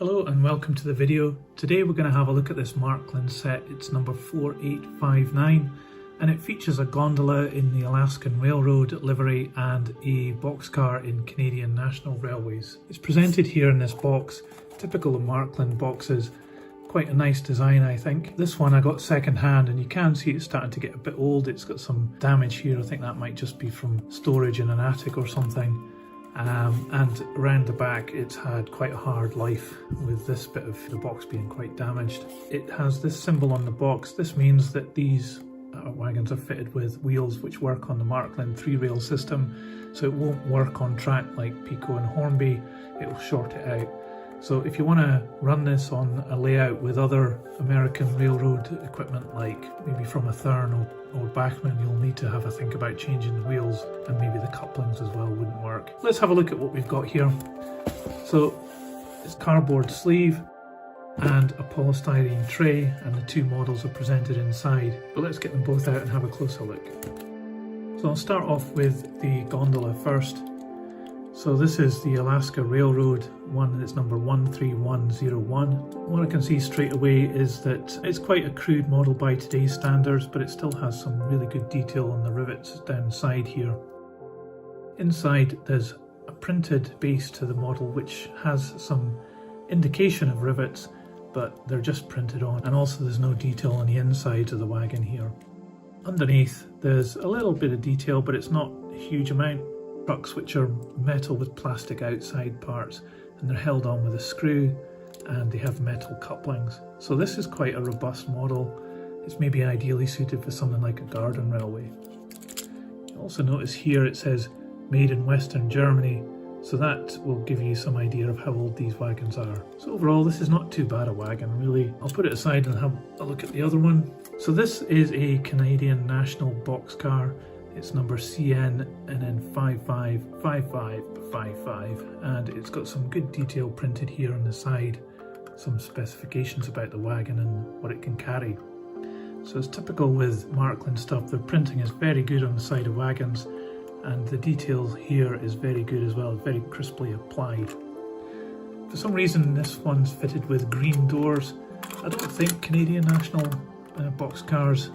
Hello and welcome to the video. Today we're going to have a look at this Marklin set. It's number 4859 and it features a gondola in the Alaskan Railroad livery and a boxcar in Canadian National Railways. It's presented here in this box, typical of Marklin boxes. Quite a nice design, I think. This one I got second hand and you can see it's starting to get a bit old. It's got some damage here. I think that might just be from storage in an attic or something. And around the back it's had quite a hard life, with this bit of the box being quite damaged. It has this symbol on the box. This means that these wagons are fitted with wheels which work on the Marklin 3-rail system, so it won't work on track like Pico and Hornby. It will short it out. So if you want to run this on a layout with other American railroad equipment, like maybe from a Thurn or Bachmann, you'll need to have a think about changing the wheels, and maybe the couplings as well wouldn't work. Let's have a look at what we've got here. So it's cardboard sleeve and a polystyrene tray, and the two models are presented inside. But let's get them both out and have a closer look. So I'll start off with the gondola first. So this is the Alaska Railroad one, and it's number 13101. What I can see straight away is that it's quite a crude model by today's standards, but it still has some really good detail on the rivets down the side here. Inside there's a printed base to the model which has some indication of rivets, but they're just printed on, and also there's no detail on the inside of the wagon here. Underneath there's a little bit of detail, but it's not a huge amount. Trucks which are metal with plastic outside parts, and they're held on with a screw, and they have metal couplings. So this is quite a robust model. It's maybe ideally suited for something like a garden railway. You also notice here it says made in Western Germany, so that will give you some idea of how old these wagons are. So overall this is not too bad a wagon, really. I'll put it aside and have a look at the other one. So this is a Canadian National boxcar. It's number CN and then 555555, and it's got some good detail printed here on the side, some specifications about the wagon and what it can carry. So it's typical with Marklin stuff, the printing is very good on the side of wagons, and the detail here is very good as well, very crisply applied. For some reason this one's fitted with green doors. I don't think Canadian National boxcars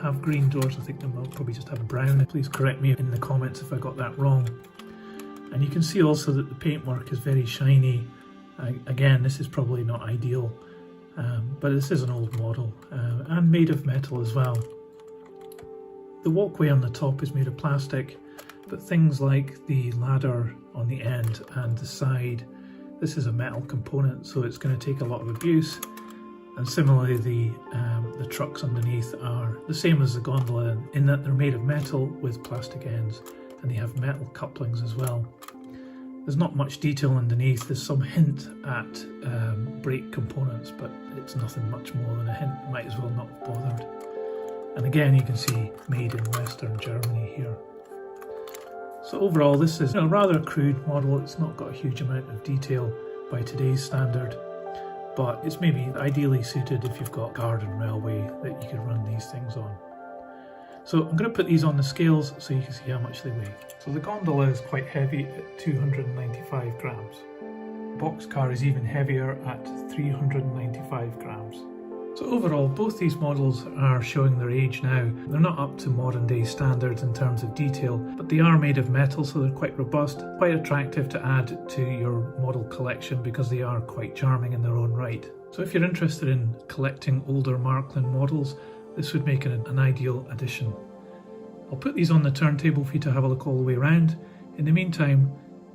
have green doors. I think they will probably just have brown. Please correct me in the comments if I got that wrong. And you can see also that the paintwork is very shiny. Again, this is probably not ideal, but this is an old model and made of metal as well. The walkway on the top is made of plastic, but things like the ladder on the end and the side, this is a metal component, so it's going to take a lot of abuse. And similarly, the trucks underneath are the same as the gondola in that they're made of metal with plastic ends, and they have metal couplings as well. There's not much detail underneath. There's some hint at brake components, but it's nothing much more than a hint. Might as well not have bothered. And again, you can see made in Western Germany here. So overall, this is a rather crude model. It's not got a huge amount of detail by today's standard, but it's maybe ideally suited if you've got a garden railway that you could run these things on. So I'm going to put these on the scales so you can see how much they weigh. So the gondola is quite heavy at 295 grams. The boxcar is even heavier at 395 grams. So overall, both these models are showing their age now. They're not up to modern day standards in terms of detail, but they are made of metal, so they're quite robust, quite attractive to add to your model collection because they are quite charming in their own right. So if you're interested in collecting older Marklin models, this would make it an ideal addition. I'll put these on the turntable for you to have a look all the way around. In the meantime,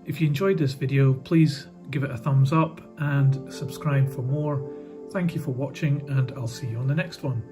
if you enjoyed this video, please give it a thumbs up and subscribe for more. Thank you for watching, and I'll see you on the next one.